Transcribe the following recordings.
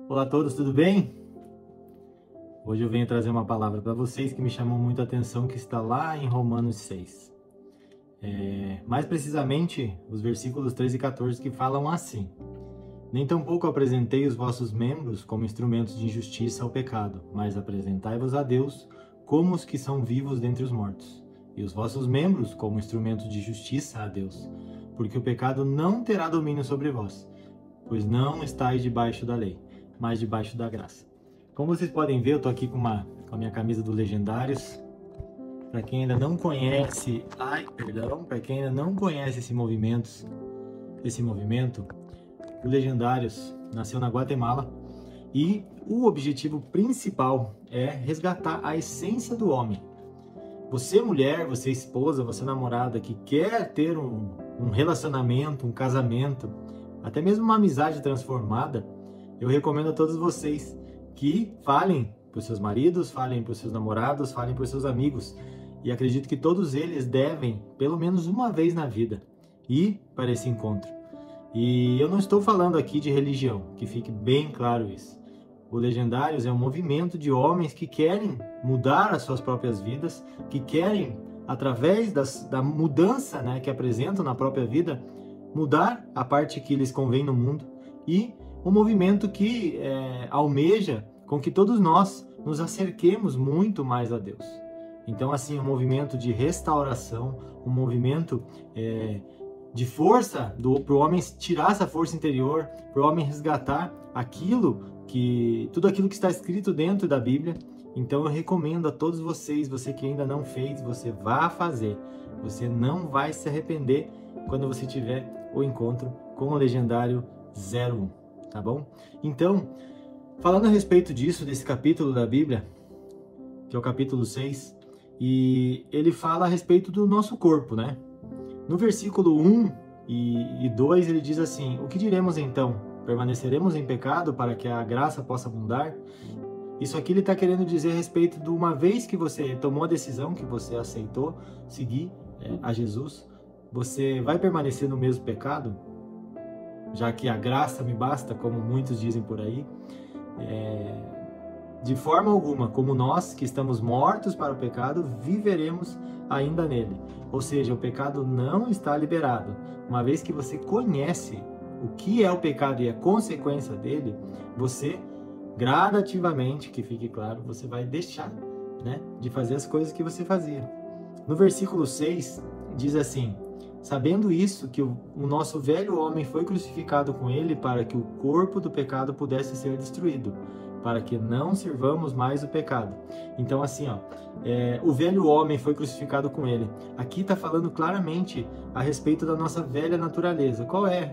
Olá a todos, tudo bem? Hoje eu venho trazer uma palavra para vocês que me chamou muito a atenção, que está lá em Romanos 6. Mais precisamente, os versículos 13 e 14 que falam assim: Nem tampouco apresentei os vossos membros como instrumentos de injustiça ao pecado, mas apresentai-vos a Deus como os que são vivos dentre os mortos, e os vossos membros como instrumentos de justiça a Deus, porque o pecado não terá domínio sobre vós, pois não estáis debaixo da lei, mas debaixo da graça. Como vocês podem ver, eu estou aqui com a minha camisa do Legendários. Para quem ainda não conhece, para quem ainda não conhece esse movimento, o Legendários nasceu na Guatemala e o objetivo principal é resgatar a essência do homem. Você mulher, você esposa, você namorada que quer ter um relacionamento, um casamento, até mesmo uma amizade transformada, eu recomendo a todos vocês que falem para os seus maridos, falem para os seus namorados, falem para os seus amigos. E acredito que todos eles devem, pelo menos uma vez na vida, ir para esse encontro. E eu não estou falando aqui de religião, que fique bem claro isso. O Legendários é um movimento de homens que querem mudar as suas próprias vidas, que querem, através da mudança, que apresentam na própria vida, mudar a parte que lhes convém no mundo, e um movimento que almeja com que todos nós nos acerquemos muito mais a Deus. Então, assim, um movimento de restauração, um movimento de força para o homem tirar essa força interior, para o homem resgatar tudo aquilo que está escrito dentro da Bíblia. Então eu recomendo a todos vocês, você que ainda não fez, você vá fazer. Você não vai se arrepender quando você tiver o encontro com o Legendário 01, tá bom? Então, falando a respeito disso, desse capítulo da Bíblia, que é o capítulo 6, e ele fala a respeito do nosso corpo, né? No versículo 1 e 2 ele diz assim: O que diremos então? Permaneceremos em pecado para que a graça possa abundar? Isso aqui ele está querendo dizer a respeito de uma vez que você tomou a decisão, que você aceitou seguir a Jesus, você vai permanecer no mesmo pecado? Já que a graça me basta, como muitos dizem por aí. De forma alguma, como nós que estamos mortos para o pecado, viveremos ainda nele. Ou seja, o pecado não está liberado. Uma vez que você conhece o que é o pecado e a consequência dele, você gradativamente, que fique claro, você vai deixar de fazer as coisas que você fazia. No versículo 6 diz assim: Sabendo isso, que o nosso velho homem foi crucificado com ele para que o corpo do pecado pudesse ser destruído, para que não sirvamos mais o pecado. Então, assim, o velho homem foi crucificado com ele. Aqui está falando claramente a respeito da nossa velha natureza. Qual é?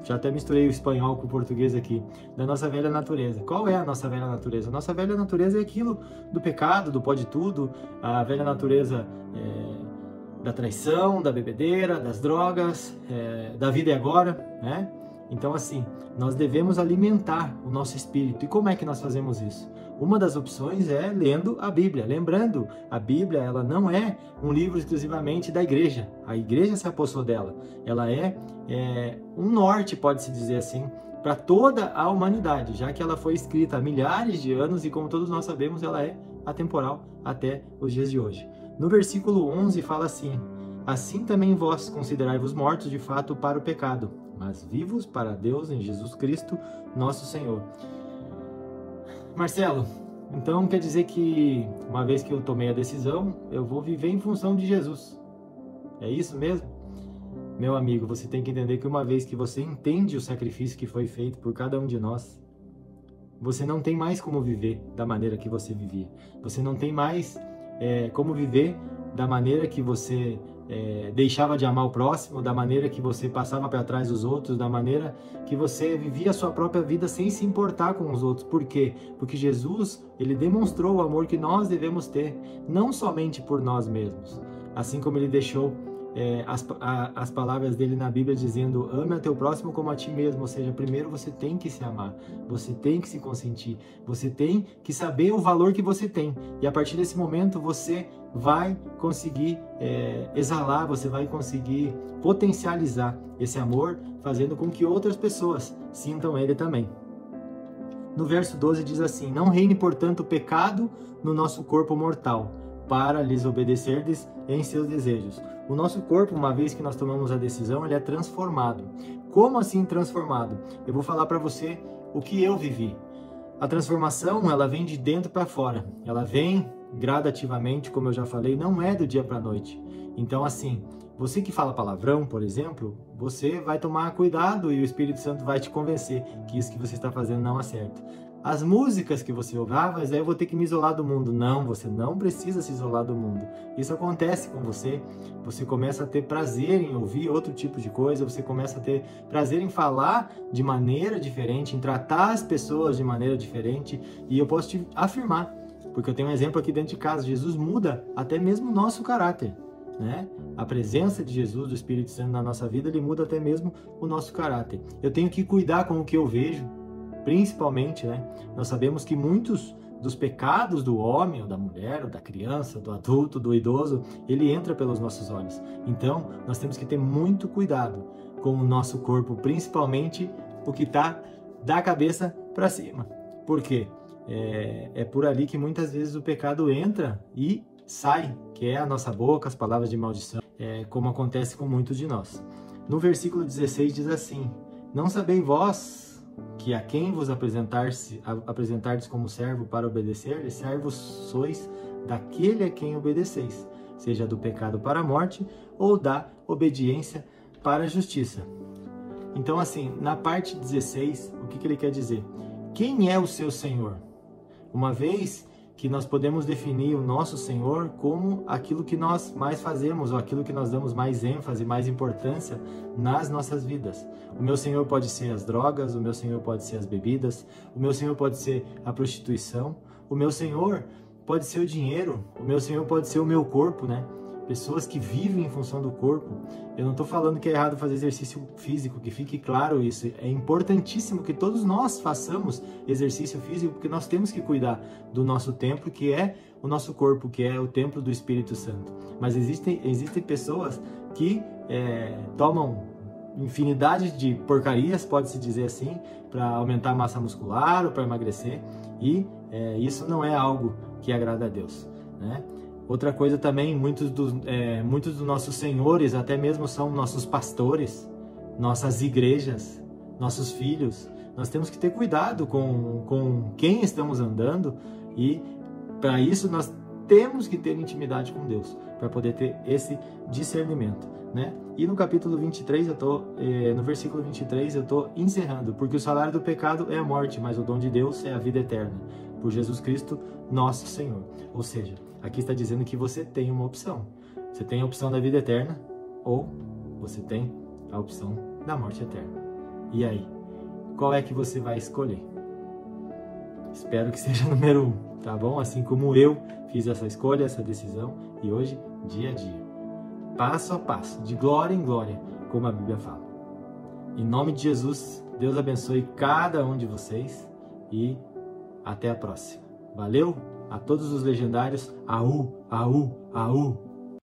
Já até misturei o espanhol com o português aqui. Da nossa velha natureza. Qual é a nossa velha natureza? A nossa velha natureza é aquilo do pecado, do pode tudo, a velha natureza da traição, da bebedeira, das drogas, da vida e agora, né? Então, assim, nós devemos alimentar o nosso espírito. E como é que nós fazemos isso? Uma das opções é lendo a Bíblia. Lembrando, a Bíblia ela não é um livro exclusivamente da igreja. A igreja se apossou dela. Ela é um norte, pode-se dizer assim, para toda a humanidade, já que ela foi escrita há milhares de anos e, como todos nós sabemos, ela é atemporal até os dias de hoje. No versículo 11 fala assim: Assim também vós considerai-vos mortos de fato para o pecado, mas vivos para Deus em Jesus Cristo, nosso Senhor. Marcelo, então quer dizer que uma vez que eu tomei a decisão, eu vou viver em função de Jesus. É isso mesmo? Meu amigo, você tem que entender que uma vez que você entende o sacrifício que foi feito por cada um de nós, você não tem mais como viver da maneira que você vivia. Você não tem mais como viver da maneira que você deixava de amar o próximo, da maneira que você passava para trás dos outros, da maneira que você vivia a sua própria vida sem se importar com os outros. Por quê? Porque Jesus, ele demonstrou o amor que nós devemos ter, não somente por nós mesmos. Assim como ele deixou as palavras dele na Bíblia dizendo: ame a teu próximo como a ti mesmo. Ou seja, primeiro você tem que se amar, você tem que se consentir, você tem que saber o valor que você tem, e a partir desse momento você vai conseguir exalar, você vai conseguir potencializar esse amor, fazendo com que outras pessoas sintam ele também. no verso 12 diz assim: não reine, portanto, o pecado no nosso corpo mortal, para lhes obedecerdes em seus desejos. O nosso corpo, uma vez que nós tomamos a decisão, ele é transformado. Como assim transformado? Eu vou falar para você o que eu vivi. A transformação, ela vem de dentro para fora. Ela vem gradativamente, como eu já falei, não é do dia para a noite. Então, assim, você que fala palavrão, por exemplo, você vai tomar cuidado e o Espírito Santo vai te convencer que isso que você está fazendo não é certo. As músicas que você ouve, mas aí eu vou ter que me isolar do mundo. Não, você não precisa se isolar do mundo. Isso acontece com você. Você começa a ter prazer em ouvir outro tipo de coisa, você começa a ter prazer em falar de maneira diferente, em tratar as pessoas de maneira diferente. E eu posso te afirmar, porque eu tenho um exemplo aqui dentro de casa, Jesus muda até mesmo o nosso caráter, né? A presença de Jesus, do Espírito Santo na nossa vida, ele muda até mesmo o nosso caráter. Eu tenho que cuidar com o que eu vejo, principalmente, né? Nós sabemos que muitos dos pecados do homem, ou da mulher, ou da criança, do adulto, do idoso, ele entra pelos nossos olhos. Então, nós temos que ter muito cuidado com o nosso corpo, principalmente o que está da cabeça para cima. Por quê? É por ali que muitas vezes o pecado entra e sai, que é a nossa boca, as palavras de maldição, como acontece com muitos de nós. No versículo 16 diz assim: não sabeis vós que a quem vos apresentardes como servo para obedecer, servos sois daquele a quem obedeceis, seja do pecado para a morte ou da obediência para a justiça. Então, assim, na parte 16, o que ele quer dizer? Quem é o seu Senhor? Uma vez que nós podemos definir o nosso Senhor como aquilo que nós mais fazemos, ou aquilo que nós damos mais ênfase, mais importância nas nossas vidas. O meu Senhor pode ser as drogas, o meu Senhor pode ser as bebidas, o meu Senhor pode ser a prostituição, o meu Senhor pode ser o dinheiro, o meu Senhor pode ser o meu corpo, né? Pessoas que vivem em função do corpo. Eu não estou falando que é errado fazer exercício físico, que fique claro isso. É importantíssimo que todos nós façamos exercício físico, porque nós temos que cuidar do nosso templo, que é o nosso corpo, que é o templo do Espírito Santo. Mas existem pessoas que tomam infinidade de porcarias, pode-se dizer assim, para aumentar a massa muscular ou para emagrecer, e isso não é algo que agrada a Deus, né? Outra coisa também, muitos dos nossos senhores, até mesmo são nossos pastores, nossas igrejas, nossos filhos. Nós temos que ter cuidado com quem estamos andando, e para isso nós temos que ter intimidade com Deus, para poder ter esse discernimento, né? E no capítulo 23, no versículo 23, eu estou encerrando, porque o salário do pecado é a morte, mas o dom de Deus é a vida eterna, por Jesus Cristo, nosso Senhor. Ou seja, aqui está dizendo que você tem uma opção. Você tem a opção da vida eterna, ou você tem a opção da morte eterna. E aí, qual é que você vai escolher? Espero que seja o número 1, tá bom? Assim como eu fiz essa escolha, essa decisão, e hoje, dia a dia, passo a passo, de glória em glória, como a Bíblia fala. Em nome de Jesus, Deus abençoe cada um de vocês e até a próxima. Valeu? A todos os legendários, aú, aú, aú.